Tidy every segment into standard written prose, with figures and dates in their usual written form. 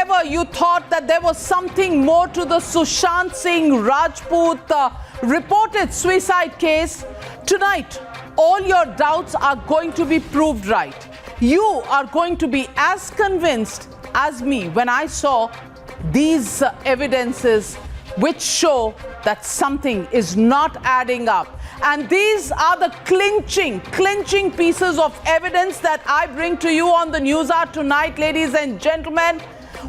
whenever you thought that there was something more to the Sushant Singh Rajput reported suicide case, tonight all your doubts are going to be proved right. You are going to be as convinced as me when I saw these evidences which show that something is not adding up. And these are the clinching pieces of evidence that I bring to you on the News Hour tonight, ladies and gentlemen.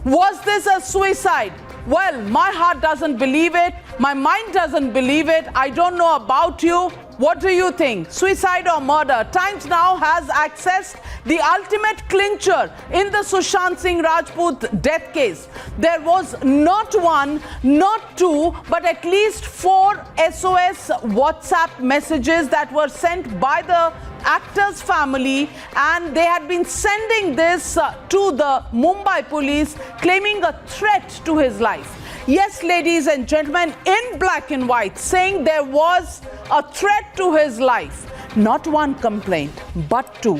Was this a suicide? Well, my heart doesn't believe it. My mind doesn't believe it. I don't know about you. What do you think? Suicide or murder? Times Now has accessed the ultimate clincher in the Sushant Singh Rajput death case. There was not one, not two, but at least 4 SOS WhatsApp messages that were sent by the actor's family, and they had been sending this to the Mumbai police, claiming a threat to his life. Yes, ladies and gentlemen, in black and white, saying there was a threat to his life. Not one complaint, but 2.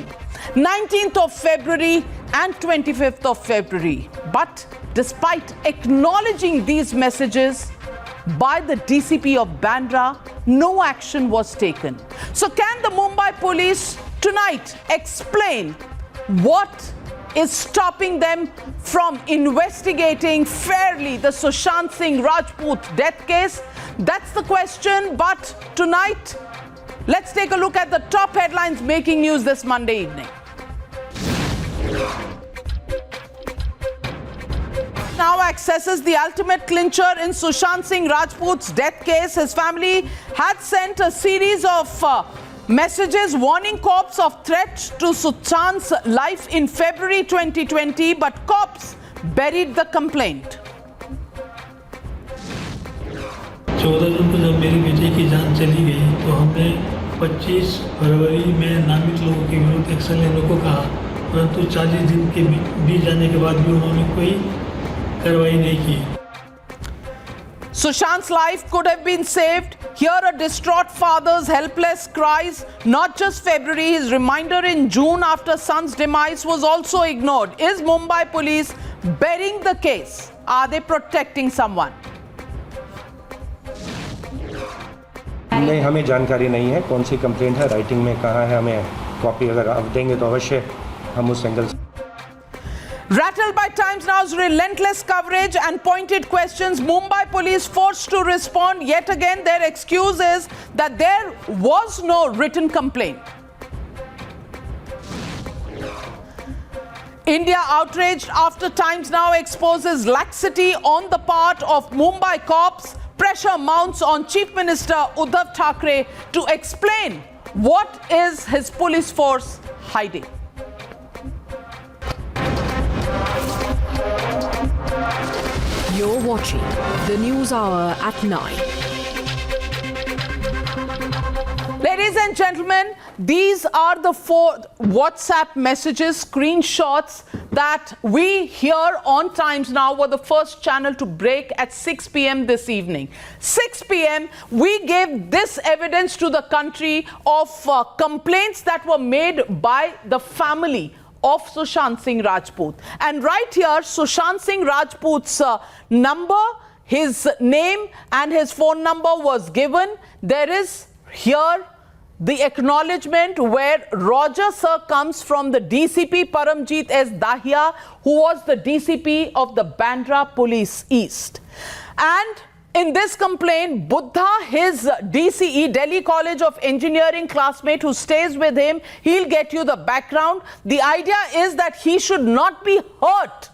19th of February and 25th of February. But despite acknowledging these messages by the DCP of Bandra, no action was taken. So can the Mumbai police tonight explain what is stopping them from investigating fairly the Sushant Singh Rajput death case? That's the question. But tonight, let's take a look at the top headlines making news this Monday evening. Now accesses the ultimate clincher in Sushant Singh Rajput's death case. His family had sent a series of messages warning cops of threat to Sushant's life in February 2020, but cops buried the complaint. 14 जून को जब मेरी बेटी की जान चली गई तो हमने 25 फरवरी में नामित लोगों के विरुद्ध एक्शन लेने को कहा, परंतु 40 दिन के बीत जाने के बाद भी उन्होंने कोई कार्रवाई नहीं की। Sushant's life could have been saved. Here a distraught father's helpless cries. Not just February, his reminder in June after son's demise was also ignored. Is Mumbai police burying the case? Are they protecting someone? नहीं, हमें जानकारी नहीं है कौन सी complaint है, writing में कहाँ है, हमें कॉपी अगर आप देंगे तो अवश्य हम उस एंगल से। Rattled by Times Now's relentless coverage and pointed questions, Mumbai police forced to respond. Yet again, their excuse is that there was no written complaint. India outraged after Times Now exposes laxity on the part of Mumbai cops. Pressure mounts on Chief Minister Uddhav Thackeray to explain what is his police force hiding. You're watching the News Hour at 9. Ladies and gentlemen, these are the 4 WhatsApp messages, screenshots that we here on Times Now were the first channel to break at 6 p.m. this evening. 6 p.m. we gave this evidence to the country of complaints that were made by the family of Sushant Singh Rajput. And right here, Sushant Singh Rajput's number, his name and his phone number was given. There is here the acknowledgement where Roger Sir comes from the DCP Paramjeet S. Dahiya, who was the DCP of the Bandra Police East. And in this complaint, Buddha, his DCE, Delhi College of Engineering classmate who stays with him, he'll get you the background. The idea is that he should not be hurt.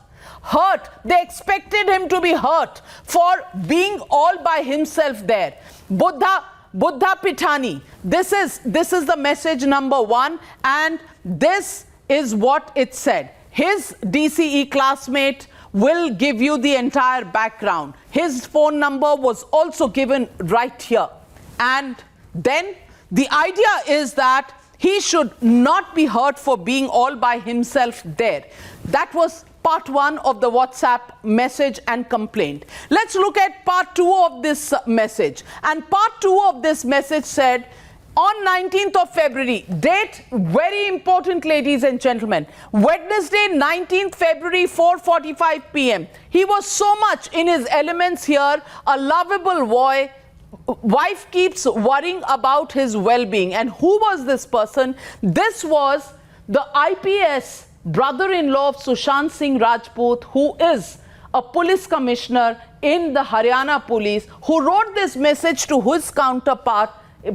They expected him to be hurt for being all by himself there. Buddha Pitani. This is the message number 1, and this is what it said. His DCE classmate will give you the entire background. His phone number was also given right here. And then the idea is that he should not be hurt for being all by himself there. That was part 1 of the WhatsApp message and complaint. Let's look at part 2 of this message. And part 2 of this message said, On 19th of February, date very important, ladies and gentlemen, Wednesday 19th February 4:45 p.m. He was so much in his elements here, a lovable boy. Wife keeps worrying about his well-being. And who was this person? This was the IPS brother-in-law of Sushant Singh Rajput, who is a police commissioner in the Haryana police, who wrote this message to his counterpart,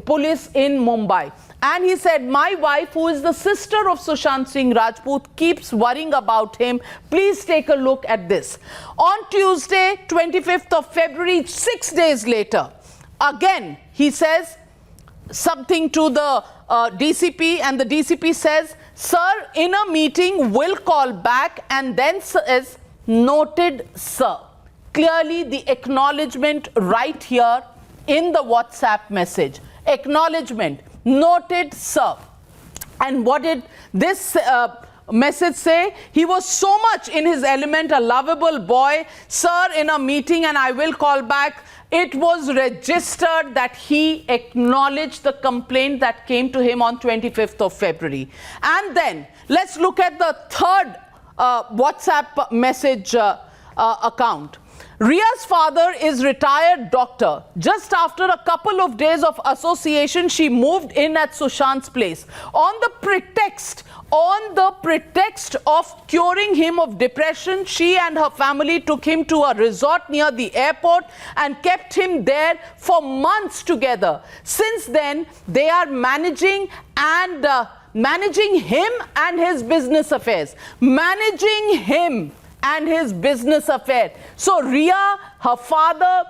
police in Mumbai. And he said, my wife, who is the sister of Sushant Singh Rajput, keeps worrying about him. Please take a look at this. On Tuesday, 25th of February, 6 days later, again, he says something to the DCP, and the DCP says, sir, in a meeting, will call back, and then says, noted, sir. Clearly, the acknowledgement right here in the WhatsApp message. Acknowledgement, noted, sir. And what did this message say? He was so much in his element, a lovable boy, sir, in a meeting, and I will call back. It was registered that he acknowledged the complaint that came to him on 25th of February. And then let's look at the third WhatsApp message account. Ria's father is retired doctor. Just after a couple of days of association, she moved in at Sushant's place on the pretext of curing him of depression. She and her family took him to a resort near the airport and kept him there for months together. Since then, they are managing him and his business affairs. Managing him and his business affair. So Ria, her father,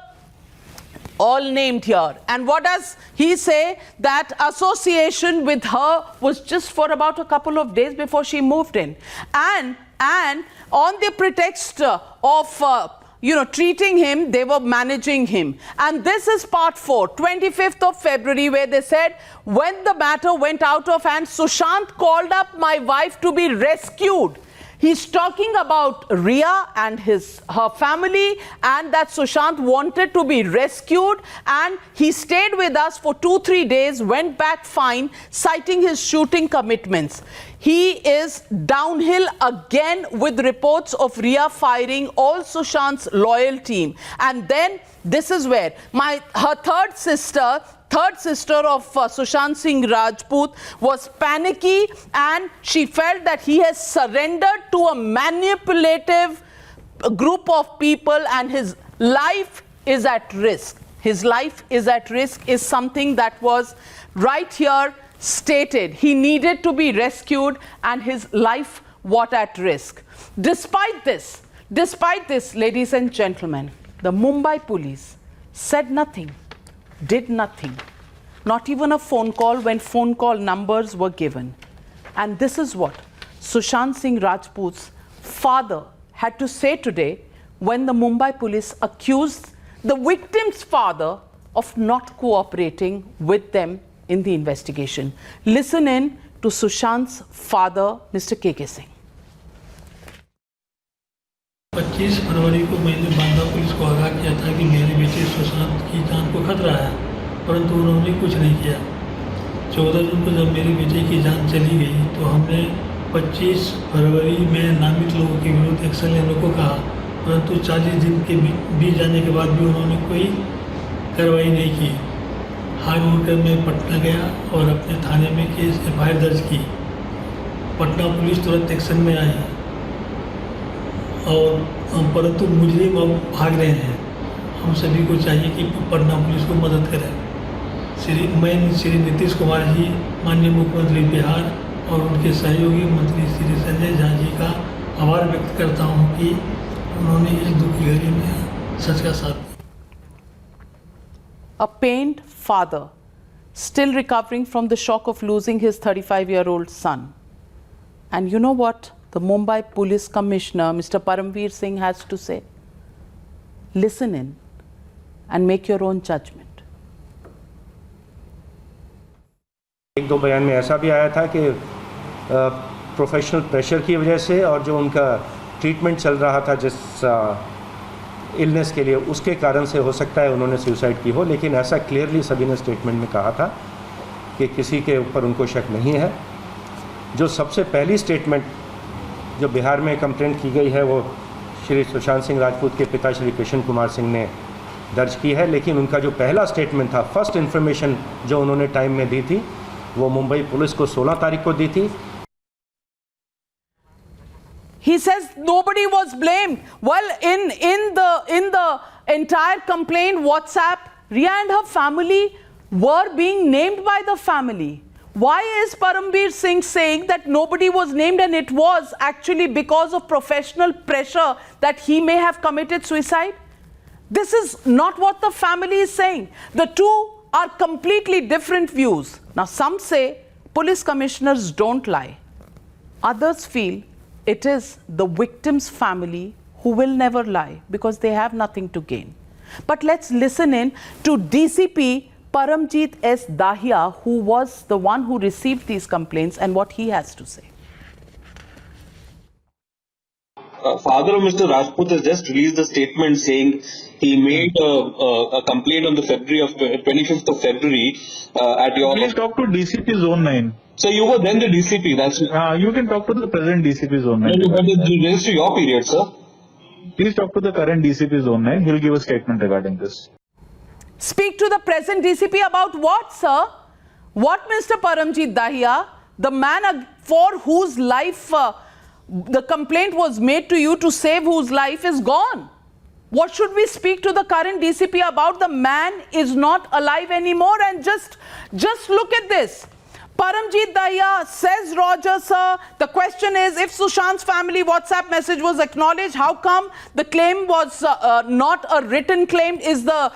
all named here. And what does he say? That association with her was just for about a couple of days before she moved in. And on the pretext of treating him, they were managing him. And this is part 4, 25th of February, where they said, when the matter went out of hand, Sushant called up my wife to be rescued. He's talking about Ria and her family, and that Sushant wanted to be rescued, and he stayed with us for 2-3 days, went back fine, citing his shooting commitments. He is downhill again with reports of Ria firing all Sushant's loyal team. And then this is where her third sister of Sushant Singh Rajput was panicky, and she felt that he has surrendered to a manipulative group of people and his life is at risk. His life is at risk is something that was right here stated. He needed to be rescued and his life was at risk. Despite this, ladies and gentlemen, the Mumbai police said nothing. Did nothing, not even a phone call when phone call numbers were given. And this is what Sushant Singh Rajput's father had to say today when the Mumbai police accused the victim's father of not cooperating with them in the investigation. Listen in to Sushant's father, Mr. KK Singh. 25 फरवरी को मैंने Banda police को आगाह किया था कि मेरे बेटे सुशांत की जान को खतरा है, परंतु उन्होंने कुछ नहीं किया। 14 जून को जब मेरे बेटे की जान चली गई तो हमने 25 फरवरी में नामित लोगों के विरुद्ध एक्शन लेने को कहा, परंतु 40 दिन के बीत जाने के बाद भी उन्होंने कोई कार्रवाई नहीं की। हार होकर मैं पटना गया और अपने थाने में केस FIR दर्ज की। पटना पुलिस तुरंत एक्शन में आई और परंतु मुजरिम अब भाग रहे हैं। हम सभी को चाहिए कि पटना पुलिस को मदद करें। श्री नीतीश कुमार जी, माननीय मुख्यमंत्री बिहार और उनके सहयोगी मंत्री श्री संजय झा जी का आभार व्यक्त करता हूं कि उन्होंने इस दुख की घड़ी में सच का साथ दिया। A pained father still recovering from the shock of losing his 35-year-old son. And you know what the Mumbai Police Commissioner, Mr. Paramveer Singh, has to say? Listen in and make your own judgment. एक दो बयान में ऐसा भी आया था कि professional pressure की वजह से और जो उनका ट्रीटमेंट चल रहा था जिस इलनेस के लिए, उसके कारण से हो सकता है उन्होंने सुसाइड की हो, लेकिन ऐसा क्लियरली सभी ने स्टेटमेंट में कहा था कि किसी के ऊपर उनको शक नहीं है। जो सबसे पहली स्टेटमेंट जो बिहार में कंप्लेंट की गई है वो श्री सुशांत सिंह राजपूत के पिता श्री कृष्ण कुमार सिंह ने दर्ज की है, लेकिन उनका जो पहला स्टेटमेंट था, फर्स्ट इन्फॉर्मेशन जो उन्होंने टाइम में दी थी, वो मुंबई पुलिस को 16 तारीख को दी थी। He says nobody was blamed. Well, in the entire complaint, WhatsApp, Riya and her family were being named by the family. Why is Parambir Singh saying that nobody was named and it was actually because of professional pressure that he may have committed suicide? This is not what the family is saying. The two are completely different views. Now, some say police commissioners don't lie. Others feel it is the victim's family who will never lie because they have nothing to gain. But let's listen in to DCP Paramjit S. Dahiya, who was the one who received these complaints, and what he has to say. Father of Mr. Rajput has just released a statement saying he made a complaint on the 25th of February at your... Please talk to DCP Zone 9. So you were then the DCP, that's... You can talk to the present DCP Zone 9. No, but it relates to your period, sir. Please talk to the current DCP Zone 9. He'll give a statement regarding this. Speak to the present DCP about what, sir? What, Mr. Paramjit Dahiya? The man for whose life the complaint was made to you to save whose life is gone. What should we speak to the current DCP about? The man is not alive anymore, and just look at this. Paramjit Dahiya says, Roger, sir, the question is, if Sushant's family WhatsApp message was acknowledged, how come the claim was not a written claim is the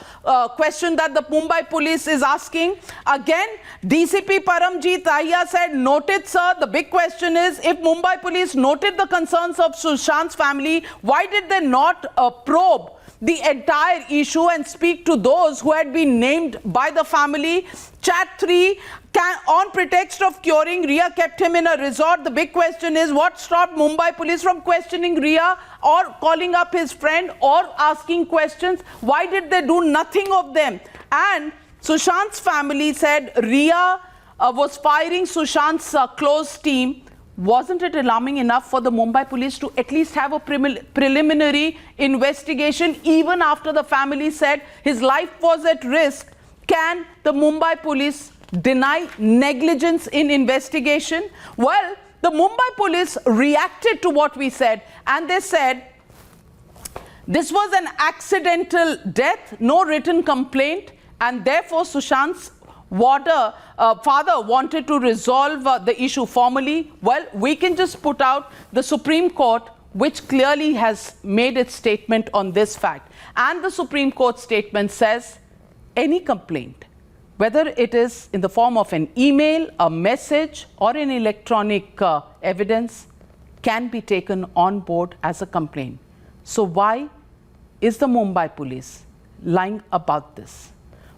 question that the Mumbai police is asking. Again, DCP Paramjit Dahiya said, noted, sir, the big question is, if Mumbai police noted the concerns of Sushant's family, why did they not probe the entire issue and speak to those who had been named by the family? Chat 3, on pretext of curing, Riya kept him in a resort. The big question is, what stopped Mumbai police from questioning Riya or calling up his friend or asking questions? Why did they do nothing of them? And Sushant's family said Riya was firing Sushant's close team. Wasn't it alarming enough for the Mumbai police to at least have a preliminary investigation even after the family said his life was at risk? Can the Mumbai police deny negligence in investigation? Well, the Mumbai police reacted to what we said, and they said this was an accidental death, no written complaint, and therefore Sushant's father wanted to resolve the issue formally. Well, we can just put out the Supreme Court, which clearly has made its statement on this fact. And the Supreme Court statement says any complaint, whether it is in the form of an email, a message, or an electronic evidence, can be taken on board as a complaint. So why is the Mumbai police lying about this?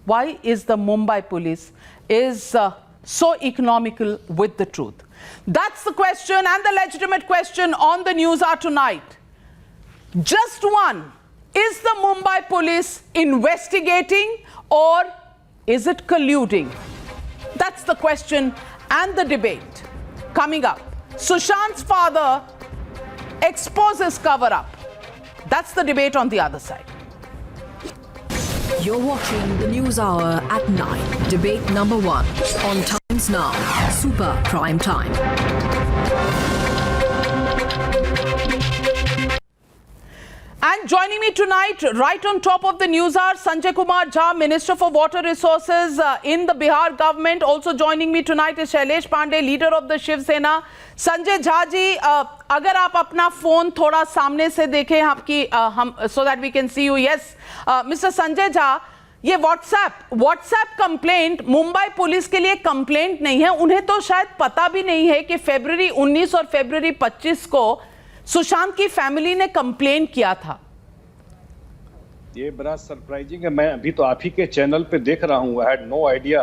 Why is the Mumbai police so economical with the truth? That's the question, and the legitimate question on the news are tonight. Just one. Is the Mumbai police investigating or is it colluding? That's the question and the debate. Coming up, Sushant's father exposes cover-up. That's the debate on the other side. You're watching the News Hour at 9. Debate number 1 on Times Now. Super Prime Time. And joining me tonight, right on top of the news hour, Sanjay Kumar Jha, Minister for Water Resources in the Bihar government. Also joining me tonight is Shailesh Pandey, leader of the Shiv Sena. Sanjay Jha ji, अगर आप अपना phone थोड़ा सामने से देखें आपकी so that we can see you. Yes, Mr. Sanjay Jha, ये WhatsApp complaint Mumbai police के लिए कंप्लेंट नहीं है. उन्हें तो शायद पता भी नहीं है कि फरवरी 19 और फरवरी 25 को सुशांत की फैमिली ने कंप्लेन किया था. ये बड़ा सरप्राइजिंग है. मैं अभी तो आप ही के चैनल पे देख रहा हूँ. आई हैड नो आइडिया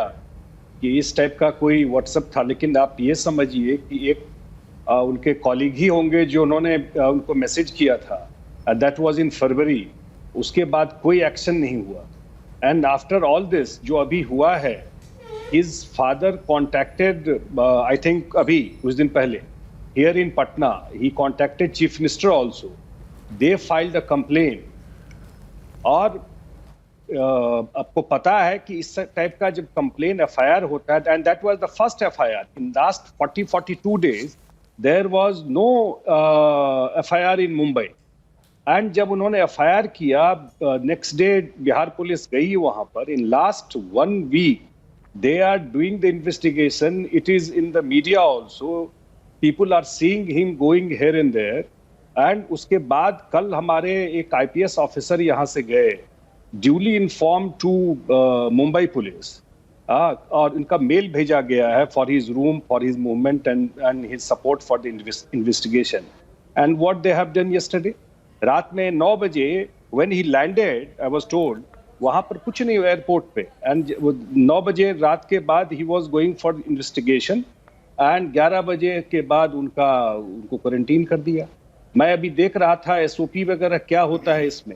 कि इस टाइप का कोई व्हाट्सएप था. लेकिन आप ये समझिए कि एक उनके कॉलीग ही होंगे जो उन्होंने उनको मैसेज किया था. दैट वाज इन फरवरी. उसके बाद कोई एक्शन नहीं हुआ. एंड आफ्टर ऑल दिस जो अभी हुआ है his father contacted, I think abhi कुछ दिन पहले, here in Patna, he contacted Chief Minister also. They filed a complaint. और आपको पता है कि इस टाइप का जब कंप्लेन FIR होता है, and that was the first FIR. In last 42 days, there was no FIR in Mumbai. And जब उन्होंने FIR किया, नेक्स्ट डे बिहार पुलिस गई वहां पर. In last 1 week they are doing the investigation. It is in the media also. People are seeing him going here and there. And उसके बाद कल हमारे एक IPS ऑफिसर यहाँ से गए, duly inform to Mumbai police, और इनका मेल भेजा गया है for his room, for his movement and his support for the investigation. And what they have done yesterday, रात में 9 बजे when he landed, I was told वहां पर कुछ नहीं एयरपोर्ट पे, एंड 9 बजे रात के बाद he was going for investigation, and 11 बजे के बाद उनको क्वारंटीन कर दिया. मैं अभी देख रहा था SOP वगैरह क्या होता है इसमें,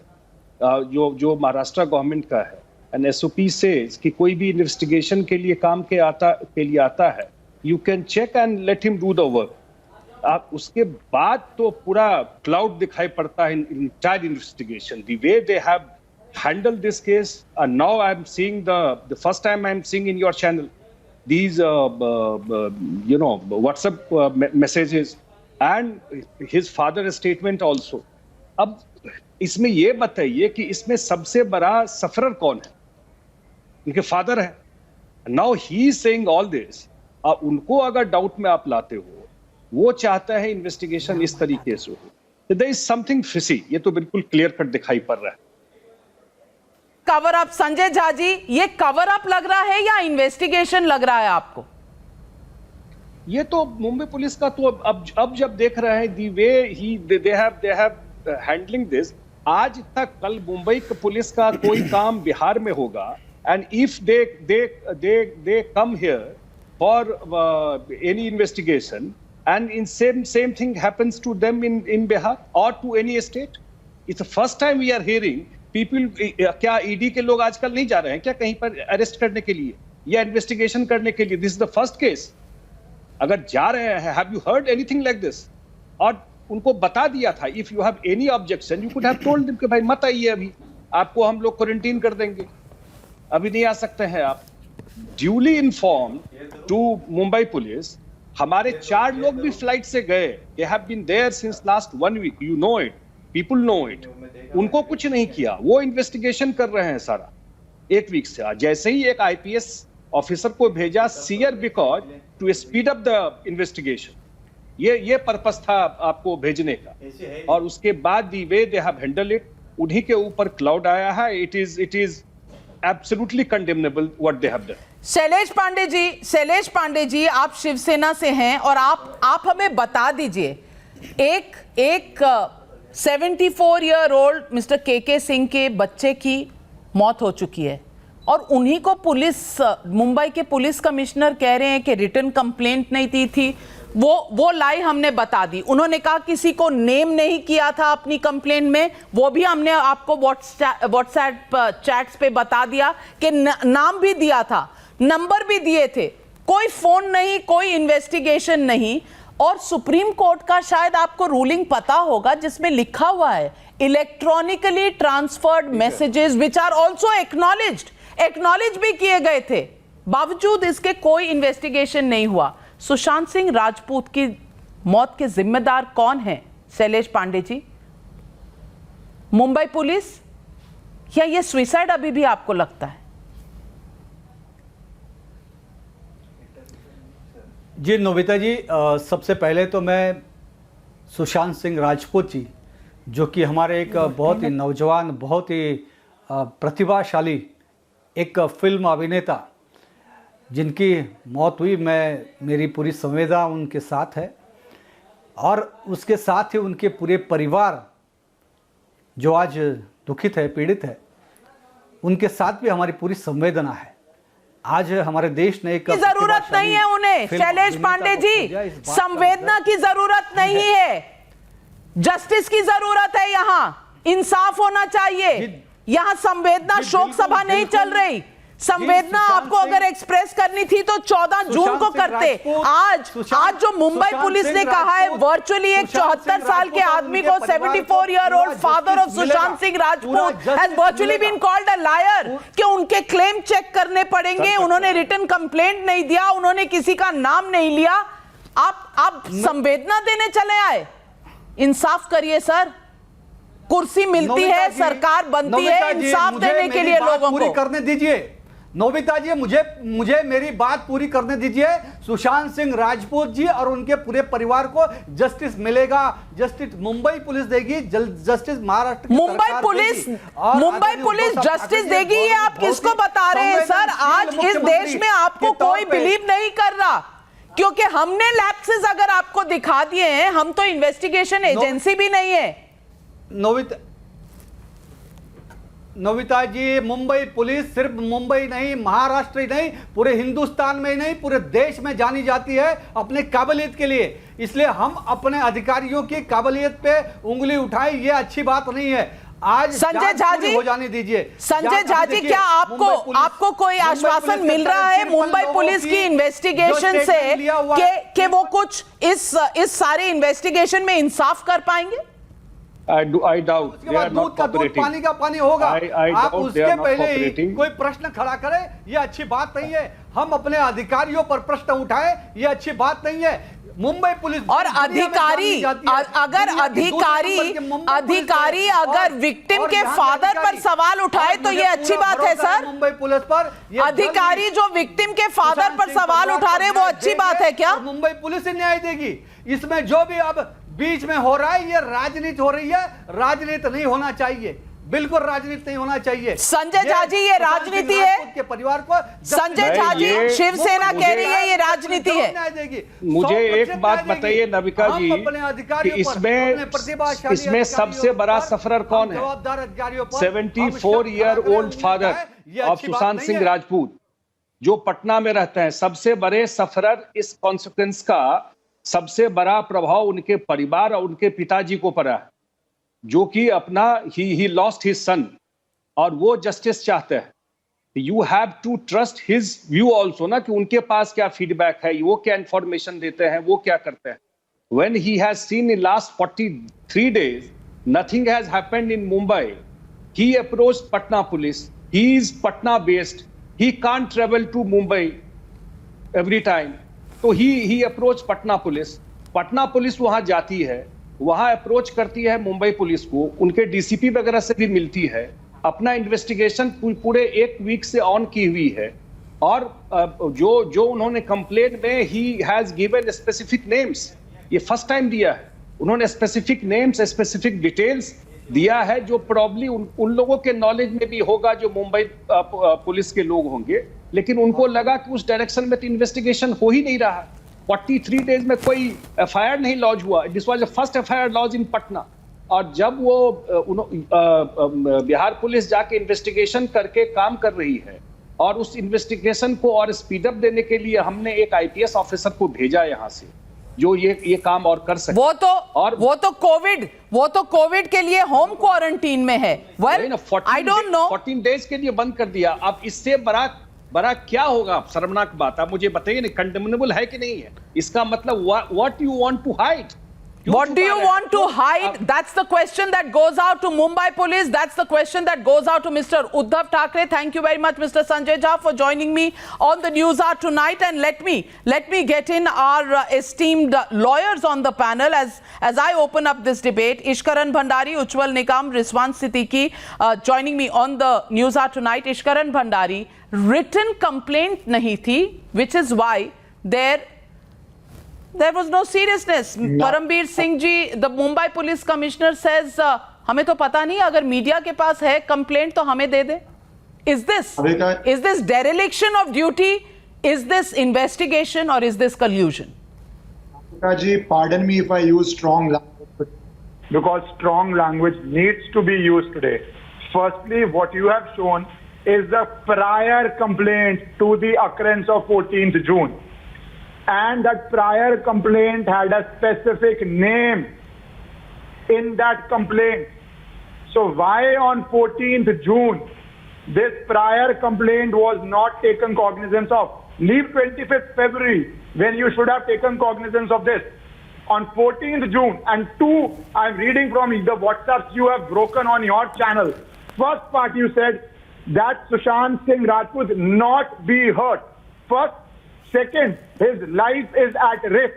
जो महाराष्ट्र गवर्नमेंट का है. एंड SOP सेज कि कोई भी इन्वेस्टिगेशन के लिए आता है, you can check and let him do the work. उसके बाद तो पूरा क्लाउड दिखाई पड़ता है in entire investigation, the way they have handle this case. Now I am seeing the first time I am seeing in your channel these WhatsApp messages and his father's statement also. अब इसमें ये बताइए कि इसमें सबसे बड़ा sufferer कौन है? उनके फादर है. Now he is saying all this. उनको अगर डाउट में आप लाते हो, वो चाहता है इन्वेस्टिगेशन इस तरीके से हो, देयर इज समथिंग फिशी. ये तो बिल्कुल क्लियर कट दिखाई पड़ रहा है. कवर अप, संजय झा जी, ये कवर अप लग रहा है या इन्वेस्टिगेशन लग रहा है आपको? ये तो मुंबई पुलिस का तो अब जब देख रहे हैं दी way they have handling this. आज तक कल मुंबई पुलिस का कोई काम बिहार में होगा, and if they come here for any investigation, and in same thing happens to them in Bihar or to any state. It's the first time we are hearing people. क्या ED के लोग आजकल नहीं जा रहे हैं क्या कहीं पर अरेस्ट करने के लिए या इन्वेस्टिगेशन करने के लिए? This is the first case. अगर जा रहे हैं, have you heard anything like this? और उनको बता दिया था, if you have any objection you could have told them कि भाई मत आइए, अभी आपको हम लोग क्वारंटीन कर देंगे, अभी नहीं आ सकते हैं आप. Duly inform to Mumbai police. हमारे 4 लोग भी फ्लाइट से गए. They have been there since last 1 week. You know it, people know it. उनको कुछ नहीं किया, वो इन्वेस्टिगेशन कर रहे हैं सारा 1 week से. जैसे ही एक IPS ऑफिसर को भेजा sir because to speed up the investigation, ये पर्पस था आपको भेजने का. और उसके बाद the way they have handle it, उन्हीं के ऊपर क्लाउड आया है. It is absolutely condemnable what they have done. Shailesh Pandey ji, आप शिवसेना से हैं और आप हमें बता दीजिए, एक 74-year-old मिस्टर KK सिंह के बच्चे की मौत हो चुकी है और उन्हीं को मुंबई के पुलिस कमिश्नर कह रहे हैं कि रिटन कंप्लेंट नहीं दी थी. वो लाई हमने बता दी. उन्होंने कहा किसी को नेम नहीं किया था अपनी कंप्लेंट में, वो भी हमने आपको व्हाट्सएप चैट्स पे बता दिया कि नाम भी दिया था, नंबर भी दिए थे. कोई फोन नहीं, कोई इन्वेस्टिगेशन नहीं. और सुप्रीम कोर्ट का शायद आपको रूलिंग पता होगा जिसमें लिखा हुआ है electronically transferred messages which are also acknowledge भी किए गए थे, बावजूद इसके कोई इन्वेस्टिगेशन नहीं हुआ. सुशांत सिंह राजपूत की मौत के जिम्मेदार कौन है शैलेश पांडे जी? मुंबई पुलिस या ये सुसाइड अभी भी आपको लगता है? जी नोबिता जी, सबसे पहले तो मैं सुशांत सिंह राजपूत जी, जो कि हमारे एक बहुत ही नौजवान, बहुत ही प्रतिभाशाली एक फिल्म अभिनेता जिनकी मौत हुई, मेरी पूरी संवेदना उनके साथ है. और उसके साथ ही उनके पूरे परिवार जो आज दुखित है, पीड़ित है, उनके साथ भी हमारी पूरी संवेदना है. आज हमारे देश ने एक जरूरत नहीं है उन्हें शैलेश पांडे जी, संवेदना की जरूरत नहीं है, जस्टिस की जरूरत है. यहाँ इंसाफ होना चाहिए. यहाँ संवेदना शोक सभा नहीं चल रही, संवेदना आपको अगर एक्सप्रेस करनी थी तो 14 जून को करते। आज जो मुंबई पुलिस ने कहा है वर्चुअली एक 74 साल के आदमी को 74 year old father of Sushant Singh Rajput has virtually been called a liar कि उनके क्लेम चेक करने पड़ेंगे। उन्होंने रिटन कंप्लेंट नहीं दिया, उन्होंने किसी का नाम नहीं लिया। आप संवेदना देने चले आए। इंसाफ करिए सर, कुर्सी मिलती है, सरकार बनती है इंसाफ देने के लिए लोगों को। करने दीजिए नोबिता जी, मुझे मेरी बात पूरी करने दीजिए। सुशांत सिंह राजपूत जी और उनके पूरे परिवार को जस्टिस मिलेगा। जस्टिस मुंबई पुलिस देगी, जस्टिस महाराष्ट्र की मुंबई पुलिस जस्टिस देगी। ये आप किसको बता रहे हैं सर? आज इस देश में आपको कोई बिलीव नहीं कर रहा, क्योंकि हमने लैप्सेस अगर आपको दिखा दिए हैं। हम तो इन्वेस्टिगेशन एजेंसी भी नहीं है। नोबिता जी, मुंबई पुलिस सिर्फ मुंबई नहीं, महाराष्ट्र ही नहीं, पूरे हिंदुस्तान में ही नहीं, पूरे देश में जानी जाती है अपने काबिलियत के लिए। इसलिए हम अपने अधिकारियों की काबिलियत पे उंगली उठाएं, ये अच्छी बात नहीं है। आज संजय झा जी हो जाने दीजिए। संजय झा जी, क्या आपको कोई आश्वासन मिल रहा है मुंबई पुलिस की इन्वेस्टिगेशन से कि वो कुछ इस सारे इन्वेस्टिगेशन में इंसाफ कर पाएंगे? I doubt they are not cooperating. पानी का पानी होगा। आप उसके पहले ही cooperating. कोई प्रश्न खड़ा करें, ये अच्छी बात नहीं है। हम अपने अधिकारियों पर प्रश्न उठाएं, ये अच्छी बात नहीं है। मुंबई पुलिस और अधिकारी अगर विक्टिम के फादर पर सवाल उठाए तो ये अच्छी बात है सर? मुंबई पुलिस पर अधिकारी जो विक्टिम के फादर पर सवाल उठा रहे वो अच्छी बात है क्या? मुंबई पुलिस ही न्याय देगी। इसमें जो भी अब बीच में हो रहा है ये राजनीति हो रही है। राजनीति नहीं होना चाहिए, बिल्कुल राजनीति नहीं होना चाहिए। संजय झा जी, ये राजनीति है के परिवार को। संजय झा जी, शिवसेना कह रही है ये राजनीति है। मुझे एक बात बताइए नविका जी, कि इसमें सबसे बड़ा सफरर कौन है? 74 year old father of Sushant Singh Rajput जो पटना में रहते हैं। सबसे बड़े सफरर इस कॉन्सिक्वेंस का सबसे बड़ा प्रभाव उनके परिवार और उनके पिताजी को पड़ा है, जो कि अपना ही लॉस्ट हिज सन, और वो जस्टिस चाहते हैं। You have to trust his view also ना, कि उनके पास क्या फीडबैक है, वो क्या इंफॉर्मेशन देते हैं, वो क्या करते हैं। When he has seen in last 43 days nothing has happened in Mumbai, he approached Patna police. He is Patna based, he can't travel to Mumbai every time, तो ही अप्रोच पटना पुलिस वहां जाती है, वहां अप्रोच करती है मुंबई पुलिस को, उनके डीसीपी वगैरह से भी मिलती है, अपना इन्वेस्टिगेशन पूरे 1 वीक से ऑन की हुई है। और जो उन्होंने कंप्लेन में he has given specific names, ये फर्स्ट टाइम दिया है उन्होंने स्पेसिफिक नेम्स, स्पेसिफिक डिटेल्स दिया है, जो प्रॉब्ली उन लोगों के नॉलेज में भी होगा जो मुंबई पुलिस के लोग होंगे, लेकिन उनको लगा कि उस डायरेक्शन में तो इन्वेस्टिगेशन हो ही नहीं रहा। 43 days में कोई एफआईआर नहीं लॉन्च हुआ। This was the first FIR launch in Patna. और जब वो बिहार पुलिस जाके इन्वेस्टिगेशन करके काम कर रही है, और उस इन्वेस्टिगेशन को और स्पीड अप देने के लिए हमने एक आईपीएस ऑफिसर को भेजा यहाँ से, जो ये काम और कर सके। वो तो कोविड के लिए होम क्वारंटीन में है। आई डोंट नो, 14 days के लिए बंद कर दिया। अब इससे बड़ा क्या होगा? शर्मनाक बात। आप मुझे बताइए, कंडेमनेबल है कि नहीं है? इसका मतलब what you want to hide? What do you want to hide? That's the question that goes out to Mumbai police. That's the question that goes out to Mr. Uddhav Thackeray. Thank you very much, Mr. Sanjay Jha, for joining me on the News Hour tonight. And let me get in our esteemed lawyers on the panel as I open up this debate. Ishkaran Bhandari, Ujjwal Nikam, Rizwan Siddiqui joining me on the News Hour tonight. Ishkaran Bhandari, written complaint nahi thi, which is why there was no seriousness. Parambir Singh ji, the Mumbai Police Commissioner says, हमें तो पता नहीं, अगर media के पास है complaint तो हमें दे दे. Is this dereliction of duty? Is this investigation or is this collusion? Ji, pardon me if I use strong language, because strong language needs to be used today. Firstly, what you have shown is the prior complaint to the occurrence of 14th June. And that prior complaint had a specific name in that complaint. So why on 14th June This prior complaint was not taken cognizance of. Leave 25th February when you should have taken cognizance of this. On 14th June, and two, I'm reading from the WhatsApps you have broken on your channel. First part you said that Sushant Singh Rajput not be hurt. First. Second, his life is at risk.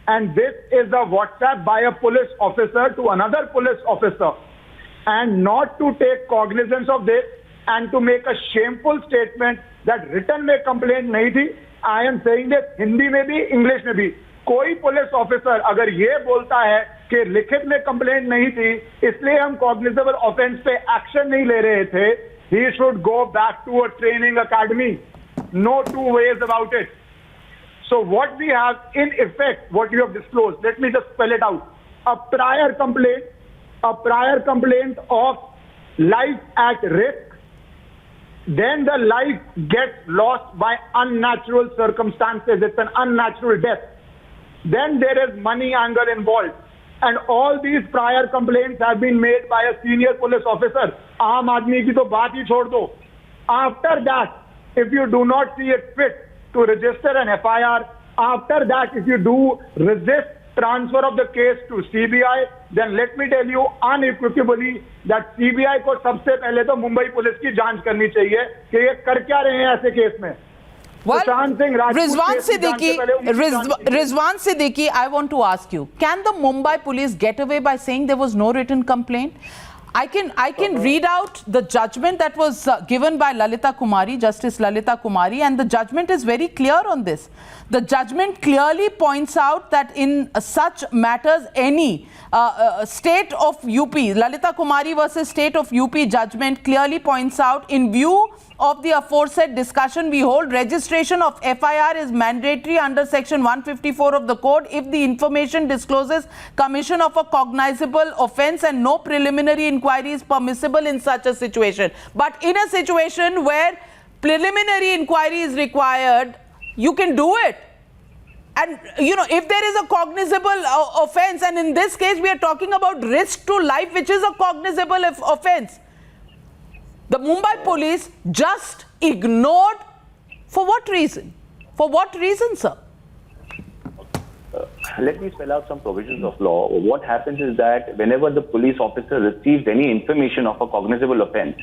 And this is a WhatsApp by a police officer to another police officer. And not to take cognizance of this and to make a shameful statement that written में complaint नहीं थी. I am saying this Hindi में भी, English में भी. कोई police officer अगर ये बोलता है कि लिखित में कंप्लेंट नहीं थी, इसलिए हम कॉग्निजेबल ऑफेंस पे एक्शन नहीं ले रहे थे, he should go back to a training academy. No two ways about it. So what we have in effect, what you have disclosed, let me just spell it out. A prior complaint of life at risk, then the life gets lost by unnatural circumstances. It's an unnatural death. Then there is money angle involved. And all these prior complaints have been made by a senior police officer. आम आदमी की तो बात ही छोड़ दो. After that, if you do not see it fit to register an FIR, after that, if you do resist transfer of the case to CBI, then let me tell you unequivocally that CBI को सबसे पहले तो Mumbai police की जांच करनी चाहिए कि ये कर क्या रहे हैं ऐसे केस में. Well, Rizwan Siddiqui, I want to ask you, can the Mumbai police get away by saying there was no written complaint? I can read out the judgment that was given by Lalita Kumari, Justice Lalita Kumari, and the judgment is very clear on this. The judgment clearly points out that in such matters, any state of UP, Lalita Kumari versus state of UP judgment clearly points out, in view of the aforesaid discussion we hold, registration of FIR is mandatory under section 154 of the code if the information discloses commission of a cognizable offence and no preliminary inquiry is permissible in such a situation. But in a situation where preliminary inquiry is required, you can do it. And you know, if there is a cognizable offence, and in this case we are talking about risk to life, which is a cognizable offence, the Mumbai police just ignored. For what reason? For what reason, sir? Let me spell out some provisions of law. What happens is that whenever the police officer receives any information of a cognizable offence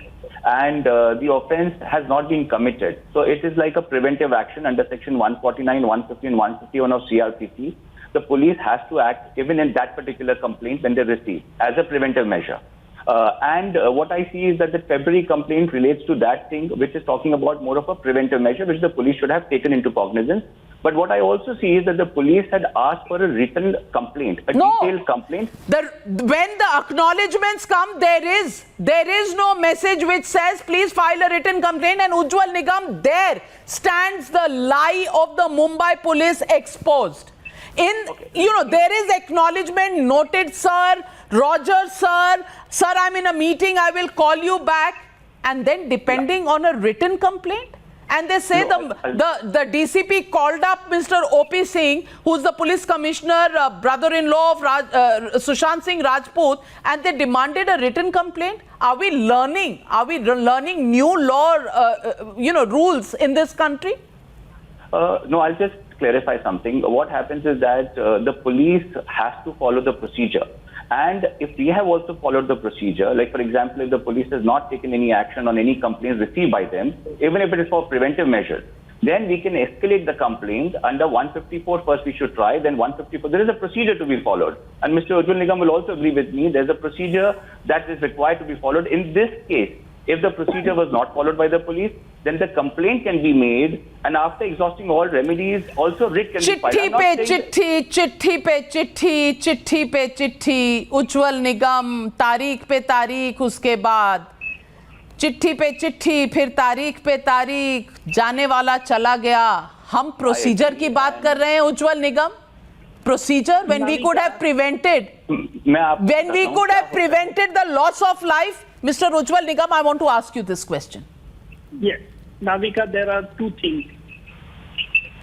and the offence has not been committed, so it is like a preventive action under section 149, 150 and 151 of CRPC. The police has to act even in that particular complaint when they receive as a preventive measure. What I see is that the February complaint relates to that thing, which is talking about more of a preventive measure, which the police should have taken into cognizance. But what I also see is that the police had asked for a written complaint, a detailed complaint. When the acknowledgements come, there is no message which says, please file a written complaint, and Ujjwal Nigam, there stands the lie of the Mumbai police exposed. There is acknowledgement, noted, sir, Roger, sir, I'm in a meeting, I will call you back. And then depending on a written complaint, and they say the DCP called up Mr. O.P. Singh, who's the police commissioner, brother-in-law of Sushant Singh Rajput, and they demanded a written complaint. Are we learning new law, rules in this country? No, I'll just clarify something. What happens is that the police has to follow the procedure. And if we have also followed the procedure, like for example, if the police has not taken any action on any complaints received by them, even if it is for preventive measures, then we can escalate the complaint under 154. First we should try, then 154. There is a procedure to be followed. And Mr. Ujjwal Nigam will also agree with me, there's a procedure that is required to be followed. In this case, if the procedure was not followed by the police, then the complaint can be made, and after exhausting all remedies, also writ can be filed. चिट्ठी पे चिट्ठी, उज्जवल निगम, तारीख पे तारीख, उसके बाद चिट्ठी पे चिट्ठी, फिर तारीख पे तारीख, जाने वाला चला गया. हम प्रोसीजर की बात कर रहे हैं, उज्जवल निगम. Procedure when we could have prevented the loss of life. Mr. Ujjwal Nigam, I want to ask you this question. Yes, Navika, there are two things.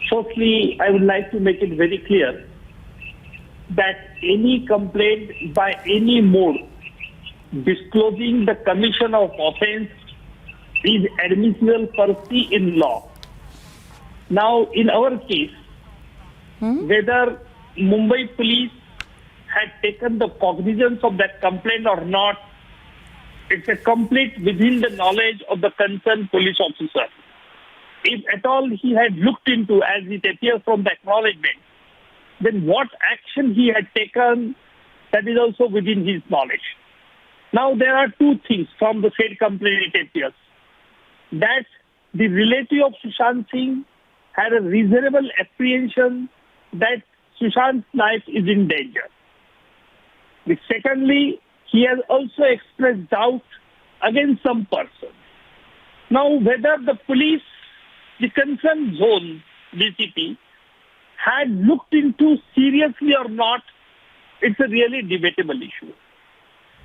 Firstly, I would like to make it very clear that any complaint by any mode disclosing the commission of offence is admissible per se in law. Now, in our case, whether Mumbai police had taken the cognizance of that complaint or not, it's a complete within the knowledge of the concerned police officer. If at all he had looked into, as it appears from the acknowledgement, then what action he had taken, that is also within his knowledge. Now, there are two things from the said complaint it appears. That the relative of Sushant Singh had a reasonable apprehension that Sushant's life is in danger. Secondly, he has also expressed doubt against some person. Now, whether the police, the concerned zone, DCP, had looked into seriously or not, it's a really debatable issue.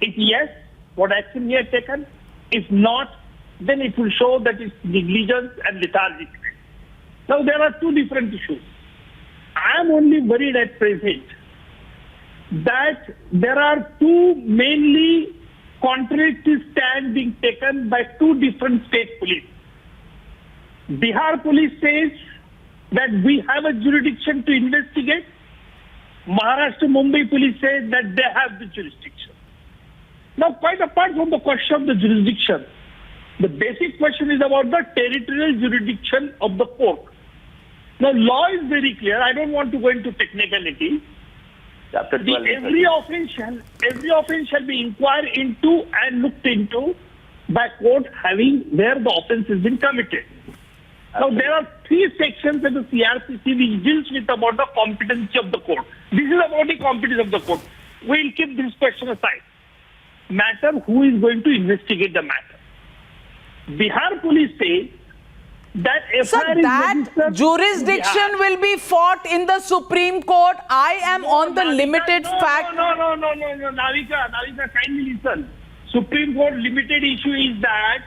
If yes, what action he had taken? If not, then it will show that it's negligence and lethargic. Now, there are two different issues. I am only worried at present that there are two mainly contradictory stands being taken by two different state police. Bihar police says that we have a jurisdiction to investigate. Maharashtra Mumbai police says that they have the jurisdiction. Now, quite apart from the question of the jurisdiction, the basic question is about the territorial jurisdiction of the court. Now, law is very clear. I don't want to go into technicality. Chapter 12. Every offence shall be inquired into and looked into by court having where the offence has been committed. Now, there are three sections in the CRPC which deals with about the competency of the court. This is about the competence of the court. We'll keep this question aside. Matter who is going to investigate the matter. Bihar police say that So that jurisdiction will be fought in the Supreme Court. I am on the limited fact. No, Navika, kindly listen. Supreme Court limited issue is that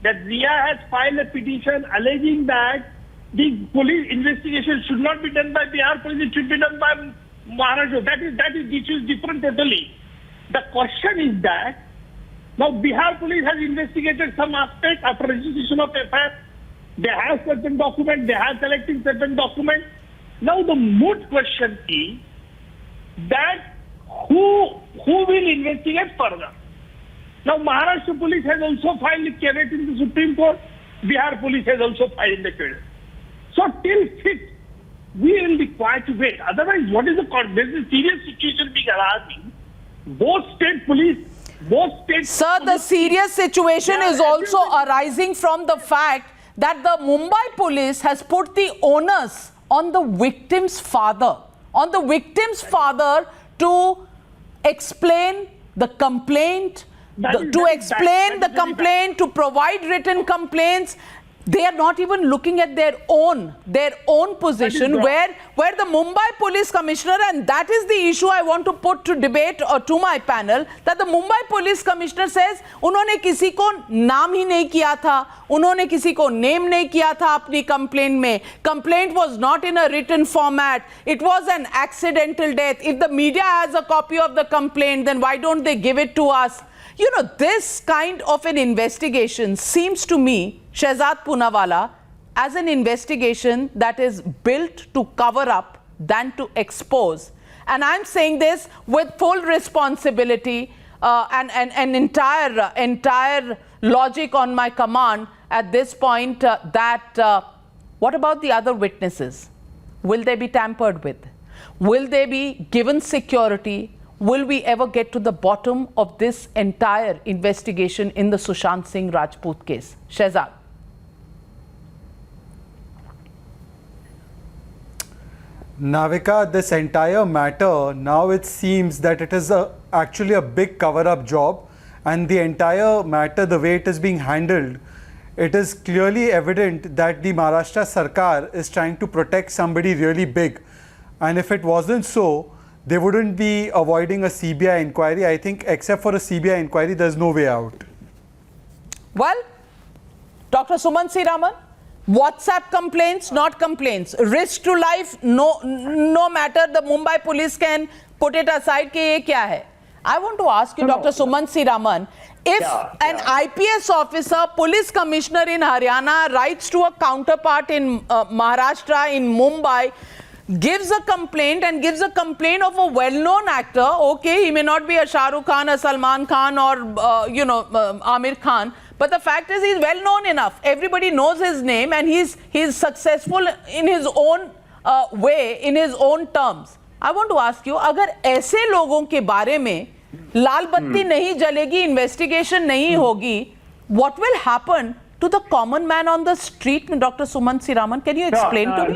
Zia has filed a petition alleging that the police investigation should not be done by Bihar police, it should be done by Maharashtra. That is issue is different totally. The question is that now Bihar police has investigated some aspect after registration of FIR. They have certain documents, they have collecting certain documents. Now the moot question is that who will investigate further? Now Maharashtra police has also filed a caveat in the Supreme Court. Bihar police has also filed in the caveat. So till 5th, we will be required to wait. Otherwise, what is the cause? There is a serious situation being arising. Both state police, Sir, the serious situation is also arising from the fact that the Mumbai police has put the onus on the victim's father, to explain the complaint, to provide written complaints. They are not even looking at their own position, where the Mumbai police commissioner, and that is the issue I want to put to debate or to my panel, that the Mumbai police commissioner says उन्होंने किसी को नाम ही नहीं किया था, उन्होंने किसी को नेम नहीं किया था अपनी कंप्लेंट में. Complaint was not in a written format. It was an accidental death. If the media has a copy of the complaint, then why don't they give it to us? You know, this kind of an investigation seems to me, Shehzad Poonawalla, as an investigation that is built to cover up than to expose. And I'm saying this with full responsibility and entire logic on my command at this point, that what about the other witnesses? Will they be tampered with? Will they be given security? Will we ever get to the bottom of this entire investigation in the Sushant Singh Rajput case? Shehzad. Navika, this entire matter, now it seems that it is actually a big cover-up job, and the entire matter, the way it is being handled, it is clearly evident that the Maharashtra Sarkar is trying to protect somebody really big. And if it wasn't so, they wouldn't be avoiding a CBI inquiry. I think except for a CBI inquiry, there's no way out. Well, Dr. Sumant C. Raman, WhatsApp complaints, not complaints. Risk to life, no matter. The Mumbai police can put it aside. Ke ye kya hai? I want to ask you, Dr. Sumant C. Raman, If an IPS officer, police commissioner in Haryana writes to a counterpart in Maharashtra, in Mumbai, gives a complaint and gives a complaint of a well-known actor, okay, he may not be a Shah Rukh Khan, a Salman Khan or, Amir Khan, but the fact is he's well-known enough. Everybody knows his name and he's successful in his own way, in his own terms. I want to ask you, अगर ऐसे लोगों के बारे में लाल बत्ती नहीं जलेगी, investigation नहीं होगी, what will happen to the common man on the street, Dr. Sumant C. Raman? Can you explain to me?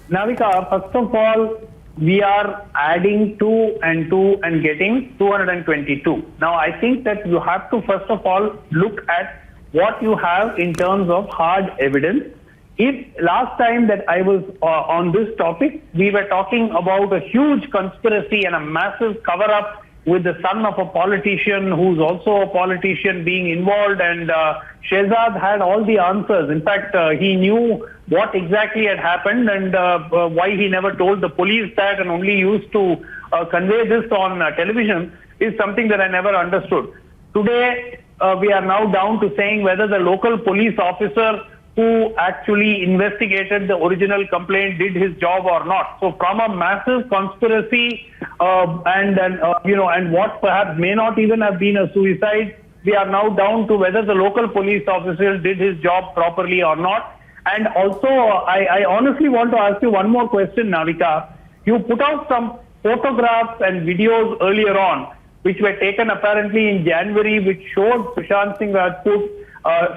Navika, first of all, we are adding 2 and 2 and getting 222. Now, I think that you have to first of all look at what you have in terms of hard evidence. If last time that I was on this topic, we were talking about a huge conspiracy and a massive cover-up with the son of a politician who's also a politician being involved, and Shehzad had all the answers. In fact, he knew what exactly had happened and why he never told the police that and only used to convey this on television is something that I never understood. Today, we are now down to saying whether the local police officer who actually investigated the original complaint did his job or not. So from a massive conspiracy and what perhaps may not even have been a suicide, we are now down to whether the local police officer did his job properly or not. And also, I honestly want to ask you one more question, Navika. You put out some photographs and videos earlier on, which were taken apparently in January, which showed Sushant Singh Rajput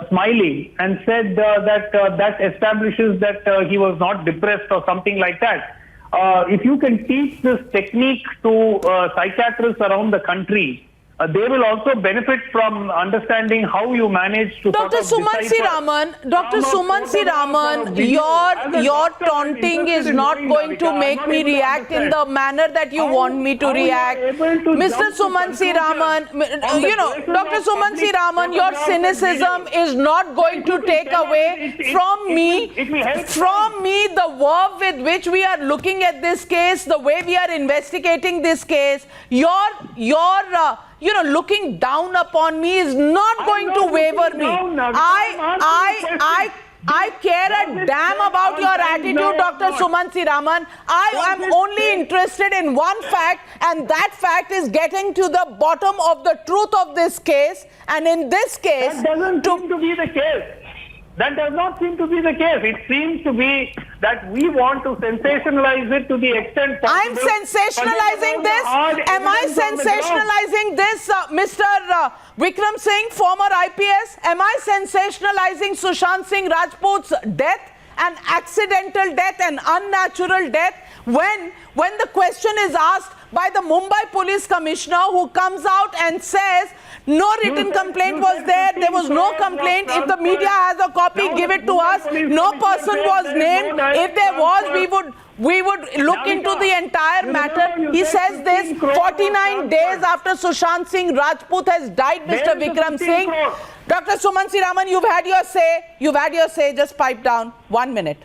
smiling and said that establishes that he was not depressed or something like that. If you can teach this technique to psychiatrists around the country, they will also benefit from understanding how you manage to Dr. Sumant C. Raman, your taunting is not going to make me react in the manner that you want me to react. Mr. Sumant C. Raman, Dr. Sumant C. Raman, your cynicism is not going to take away from me the verve with which we are looking at this case, the way we are investigating this case. Looking down upon me is not going to waver me. I care a damn about your attitude, Dr. Sumant C. Raman. I am only interested in one fact, and that fact is getting to the bottom of the truth of this case. And in this case, that doesn't seem to be the case. That does not seem to be the case. It seems to be that we want to sensationalize it to the extent possible. I'm sensationalizing this. Am I sensationalizing this, Mr. Vikram Singh, former IPS? Am I sensationalizing Sushant Singh Rajput's death, an accidental death, an unnatural death? When the question is asked by the Mumbai Police Commissioner, who comes out and says no written complaint was there was no complaint. If the media has a copy, give it to us. No person was named. If there was, we would look into the entire matter. He says this 49 days after Sushant Singh Rajput has died, Mr. Vikram Singh. Dr. Sumant C. Raman, you've had your say. Just pipe down. 1 minute.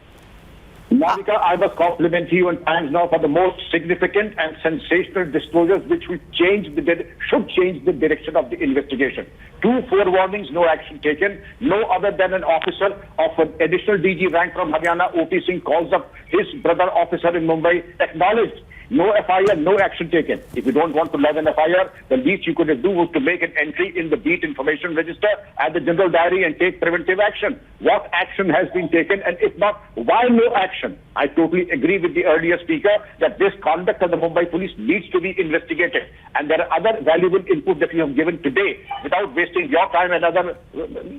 Navika, I must compliment you and Times Now for the most significant and sensational disclosures which should change the direction of the investigation. 2 forewarnings, no action taken. No other than an officer of an additional DG rank from Haryana, O.P. Singh, calls up his brother officer in Mumbai, acknowledged. No FIR, no action taken. If you don't want to log an FIR, the least you could do was to make an entry in the beat information register at the general diary and take preventive action. What action has been taken, and if not, why no action? I totally agree with the earlier speaker that this conduct of the Mumbai police needs to be investigated. And there are other valuable input that you have given today. Without wasting your time and other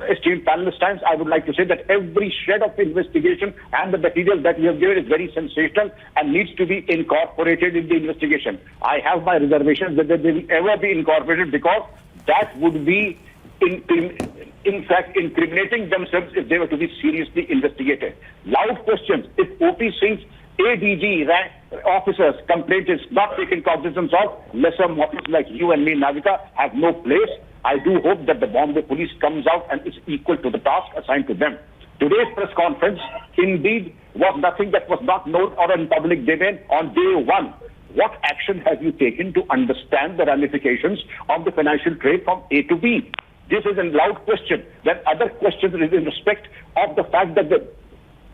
esteemed panelists' time, I would like to say that every shred of investigation and the material that you have given is very sensational and needs to be incorporated in the investigation. I have my reservations that they will ever be incorporated, because that would be in fact incriminating themselves if they were to be seriously investigated. Loud questions. If O.P. Singh's ADG rank officers' complaint is not taken cognizance of, lesser mortals like you and me, Navika, have no place. I do hope that the Bombay police comes out and is equal to the task assigned to them. Today's press conference indeed was nothing that was not known or in public domain on day one. what action have you taken to understand the ramifications of the financial trade from A to B? This is a loud question. Then other questions is in respect of the fact that the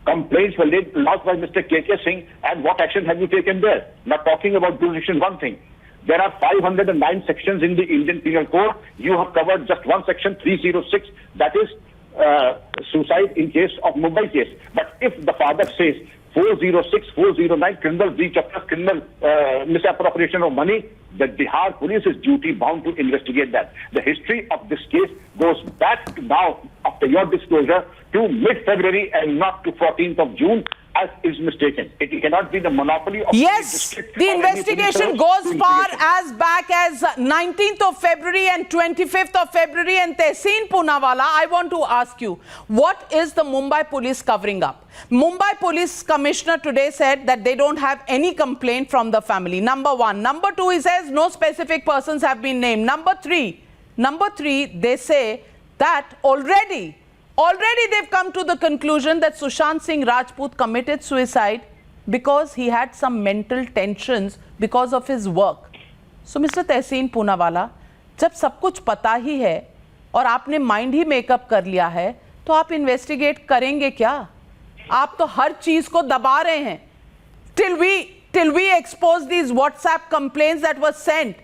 complaints were lodged by Mr. K.K. Singh, and what action have you taken there? Now, talking about jurisdiction, one thing. There are 509 sections in the Indian Penal Code. You have covered just one section, 306, that is suicide in case of Mumbai case. But if the father says 406, 409, criminal breach of trust, criminal misappropriation of money, the Bihar police is duty bound to investigate that. The history of this case goes back to now, after your disclosure, to mid-February and not to 14th of June, as is mistaken. It cannot be the monopoly of Yes, the investigation goes far as back as 19th of February and 25th of February. And Tehseen Poonawalla, I want to ask you, what is the Mumbai police covering up? Mumbai police commissioner today said that they don't have any complaint from the family. Number one. Number two, he says no specific persons have been named. Number three, they say that already they've come to the conclusion that Sushant Singh Rajput committed suicide because he had some mental tensions because of his work. So Mr. Tehseen Poonawalla, जब सब कुछ पता ही है और आपने mind ही makeup कर लिया है, तो आप इन्वेस्टिगेट करेंगे क्या? आप तो हर चीज को दबा रहे हैं. Till we expose these WhatsApp complaints that were sent,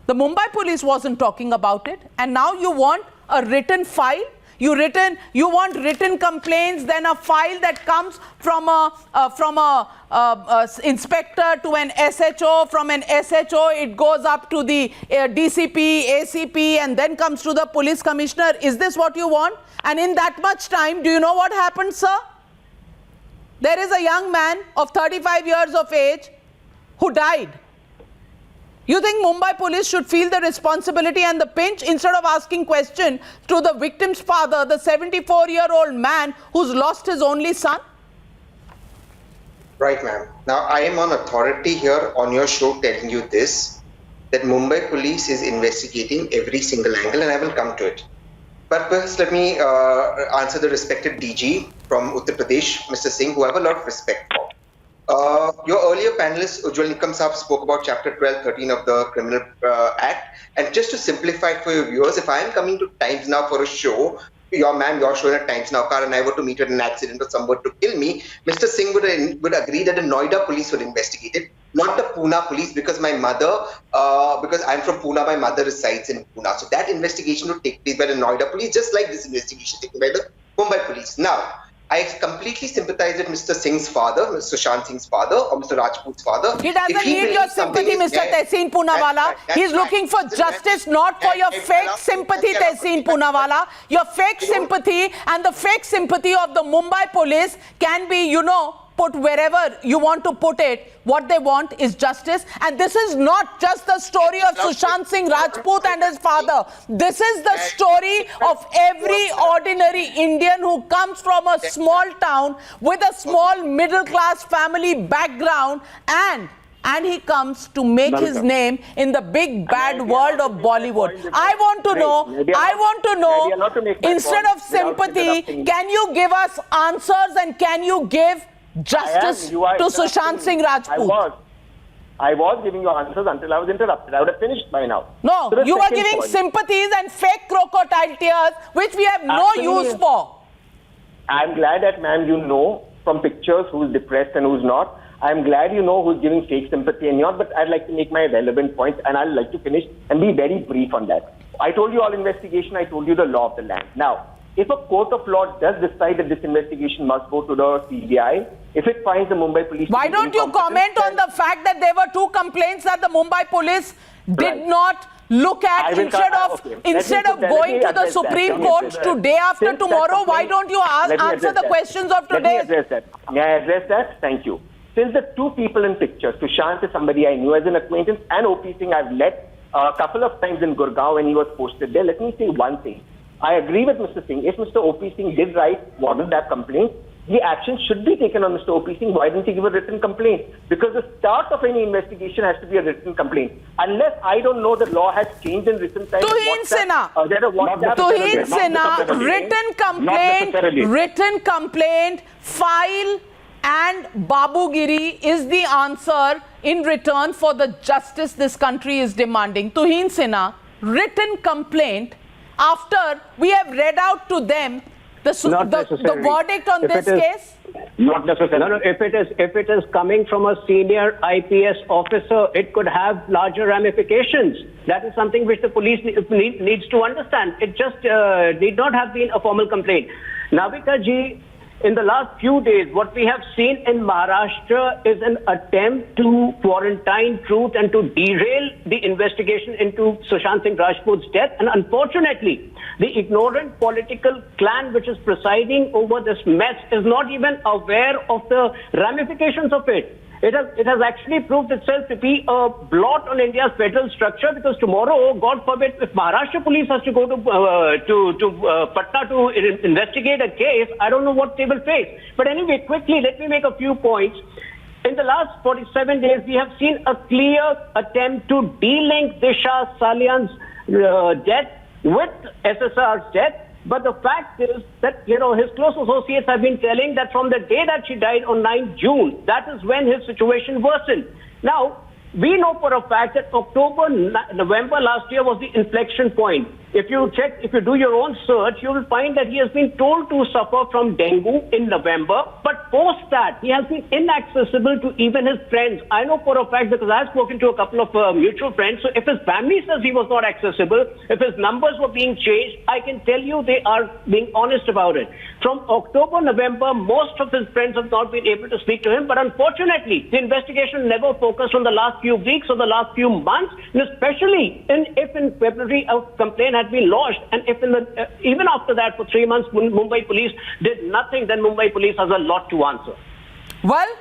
the Mumbai police wasn't talking about it, and now you want a written file. You want written complaints, then a file that comes from a inspector to an SHO, from an SHO it goes up to the DCP, ACP, and then comes to the police commissioner. Is this what you want? And in that much time, do you know what happened, sir? There is a young man of 35 years of age who died. You think Mumbai police should feel the responsibility and the pinch instead of asking question to the victim's father, the 74-year-old man who's lost his only son? Right, ma'am. Now, I am on authority here on your show telling you this, that Mumbai police is investigating every single angle, and I will come to it. But first, let me answer the respected DG from Uttar Pradesh, Mr. Singh, who I have a lot of respect for. Your earlier panelist, Ujjwal Nikam Saab, spoke about Chapter 12, 13 of the Criminal Act. And just to simplify it for your viewers, if I am coming to Times Now for a show, your show in a Times Now car, and I were to meet with an accident or someone to kill me, Mr. Singh would agree that the Noida police would investigate it, not the Pune police, because my mother, because I'm from Pune, my mother resides in Pune. So that investigation would take place by the Noida police, just like this investigation taken by the Mumbai police. Now, I completely sympathize with Mr. Singh's father, Mr. Sushant Singh's father, or Mr. Rajput's father. He doesn't need your sympathy, Mr. Tehseen Poonawalla. He's looking for justice, not for your fake sympathy, Tehseen Poonawalla. Your fake sympathy and the fake sympathy of the Mumbai police can be, put wherever you want to put it. What they want is justice. And this is not just the story of Sushant Singh Rajput and his father. This is the story of every ordinary Indian who comes from a small town with a small middle class family background, and he comes to make his name in the big bad world of Bollywood. I want to know, instead of sympathy, can you give us answers and can you give justice to Sushant Singh Rajput? I was giving you answers until I was interrupted. I would have finished by now. No, so you were giving sympathies and fake crocodile tears, which we have no use for. I'm glad that, ma'am, you know from pictures who's depressed and who's not. I'm glad you know who's giving fake sympathy and not, but I'd like to make my relevant points, and I'd like to finish and be very brief on that. I told you all investigation, I told you the law of the land. Now, if a court of law does decide that this investigation must go to the CBI, if it finds the Mumbai police... Why don't you comment on the fact that there were 2 complaints that the Mumbai police did not look at instead of going to the Supreme Court today after tomorrow? Why don't you answer the questions of today? May I address that? Thank you. Since the 2 people in picture, Sushant is somebody I knew as an acquaintance, and OP Singh I've met a couple of times in Gurgaon when he was posted there. Let me say one thing. I agree with Mr. Singh. If Mr. OP Singh did warrant that complaint, the action should be taken on Mr. OP Singh. Why didn't he give a written complaint? Because the start of any investigation has to be a written complaint. Unless I don't know the law has changed in recent times. Tuhin Sinha, written complaint, file and Babugiri is the answer in return for the justice this country is demanding. Tuhin Sinha, written complaint after we have read out to them the verdict on this case? Not necessarily. No, if it is coming from a senior IPS officer, it could have larger ramifications. That is something which the police needs to understand. It just need not have been a formal complaint. Navika ji, in the last few days, what we have seen in Maharashtra is an attempt to quarantine truth and to derail the investigation into Sushant Singh Rajput's death. And unfortunately, the ignorant political clan which is presiding over this mess is not even aware of the ramifications of it. It has actually proved itself to be a blot on India's federal structure, because tomorrow, God forbid, if Maharashtra police has to go to Patna to investigate a case, I don't know what they will face. But anyway, quickly, let me make a few points. In the last 47 days, we have seen a clear attempt to de-link Disha Salian's death with SSR's death. But the fact is that, his close associates have been telling that from the day that she died on 9 June, that is when his situation worsened. Now, we know for a fact that November last year was the inflection point. If you do your own search, you will find that he has been told to suffer from dengue in November, but post that, he has been inaccessible to even his friends. I know for a fact because I've spoken to a couple of mutual friends. So if his family says he was not accessible, if his numbers were being changed, I can tell you they are being honest about it. From October, November, most of his friends have not been able to speak to him, but unfortunately, the investigation never focused on the last few weeks or the last few months, and especially if in February a complaint had been lodged, and if even after that for 3 months Mumbai police did nothing, then Mumbai police has a lot to answer. Well,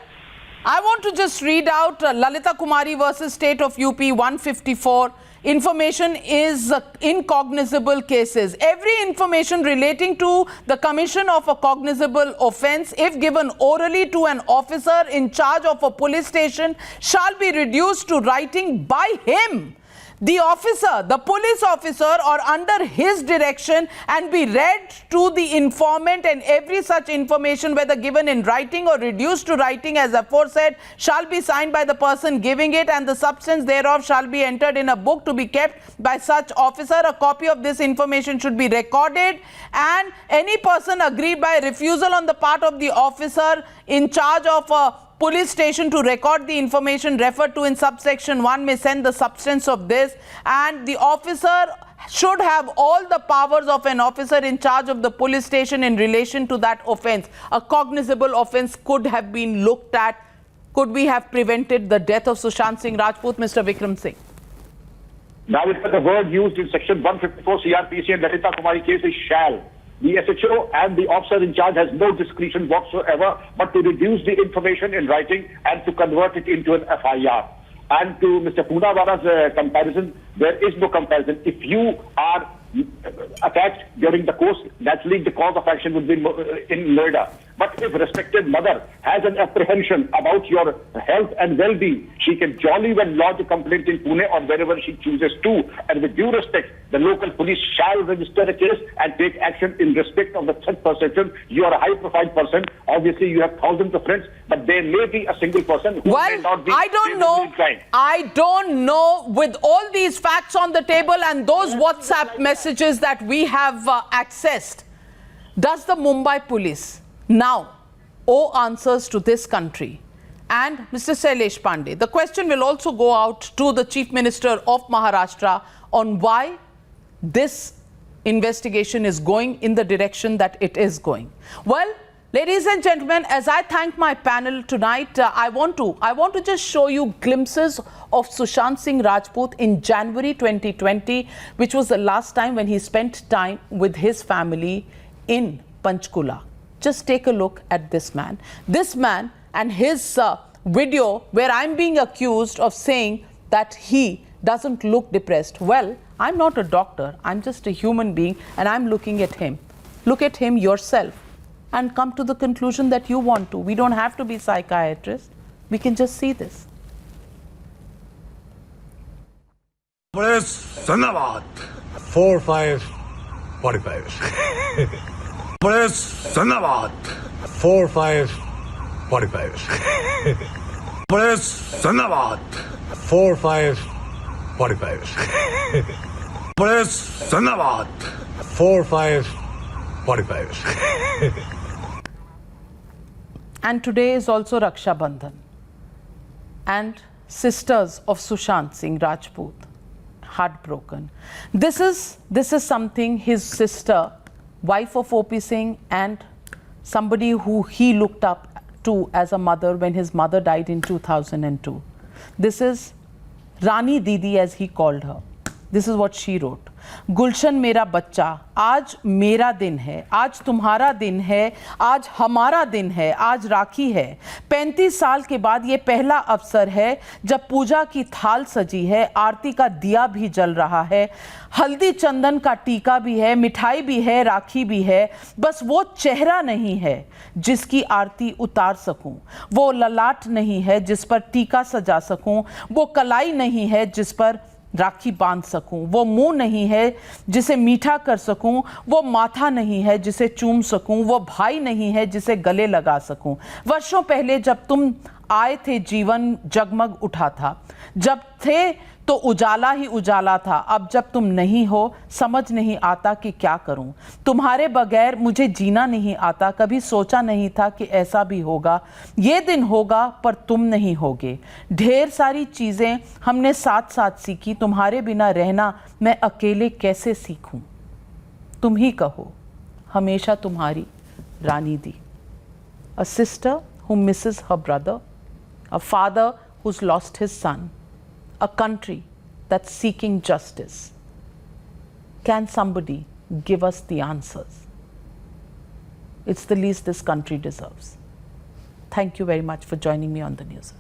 I want to just read out Lalita Kumari versus State of UP 154. Information is in cognizable cases. Every information relating to the commission of a cognizable offence, if given orally to an officer in charge of a police station, shall be reduced to writing by him, the officer, the police officer, or under his direction, and be read to the informant, and every such information, whether given in writing or reduced to writing as aforesaid, shall be signed by the person giving it, and the substance thereof shall be entered in a book to be kept by such officer. A copy of this information should be recorded, and any person aggrieved by refusal on the part of the officer in charge of a police station to record the information referred to in subsection 1 may send the substance of this, and the officer should have all the powers of an officer in charge of the police station in relation to that offence. A cognizable offence could have been looked at. Could we have prevented the death of Sushant Singh Rajput, Mr. Vikram Singh? Now, the word used in section 154 CRPC and Lalita Kumari case is shall. The SHO and the officer in charge has no discretion whatsoever but to reduce the information in writing and to convert it into an FIR. And to Mr. Poonawala's comparison, there is no comparison. If you are attacked during the course, naturally the cause of action would be in Noida. But if respected mother has an apprehension about your health and well-being, she can jolly well lodge a complaint in Pune or wherever she chooses to. And with due respect, the local police shall register a case and take action in respect of the third perception. You are a high-profile person. Obviously, you have thousands of friends, but there may be a single person who may not be. I don't know. I don't know. With all these facts on the table and those WhatsApp messages that we have accessed, does the Mumbai police now owe answers to this country? And Mr. Shailesh Pandey, the question will also go out to the Chief Minister of Maharashtra on why this investigation is going in the direction that it is going. Well, ladies and gentlemen, as I thank my panel tonight, I want to just show you glimpses of Sushant Singh Rajput in January 2020, which was the last time when he spent time with his family in Panchkula. Just take a look at this man. This man and his video where I'm being accused of saying that he doesn't look depressed. Well, I'm not a doctor. I'm just a human being, and I'm looking at him. Look at him yourself and come to the conclusion that you want to. We don't have to be psychiatrists. We can just see this. Sanabad 4545. Sanabad 4545. बड़े धन्यवाद 4545 बड़े धन्यवाद 4545 And today is also Raksha Bandhan. And sisters of Sushant Singh Rajput, heartbroken. This is something his sister, wife of OP Singh, and somebody who he looked up to as a mother when his mother died in 2002. This is Rani Didi, as he called her. This is what she wrote. गुलशन मेरा बच्चा, आज मेरा दिन है, आज तुम्हारा दिन है, आज हमारा दिन है, आज राखी है। 35 साल के बाद ये पहला अवसर है जब पूजा की थाल सजी है, आरती का दिया भी जल रहा है, हल्दी चंदन का टीका भी है, मिठाई भी है, राखी भी है। बस वो चेहरा नहीं है जिसकी आरती उतार सकूं, वो ललाट नहीं है जिस पर टीका सजा सकूं, वो कलाई नहीं है जिस पर राखी बांध सकूं, वो मुंह नहीं है जिसे मीठा कर सकूं, वो माथा नहीं है जिसे चूम सकूं, वो भाई नहीं है जिसे गले लगा सकूं। वर्षों पहले जब तुम आए थे जीवन जगमग उठा था, जब थे तो उजाला ही उजाला था, अब जब तुम नहीं हो समझ नहीं आता कि क्या करूं। तुम्हारे बगैर मुझे जीना नहीं आता, कभी सोचा नहीं था कि ऐसा भी होगा। ये दिन होगा पर तुम नहीं होगे। ढेर सारी चीज़ें हमने साथ साथ सीखी, तुम्हारे बिना रहना मैं अकेले कैसे सीखूं। तुम ही कहो, हमेशा तुम्हारी रानी दी। A sister who misses her brother, a father who's lost his son, a country that's seeking justice. Can somebody give us the answers? It's the least this country deserves. Thank you very much for joining me on the news.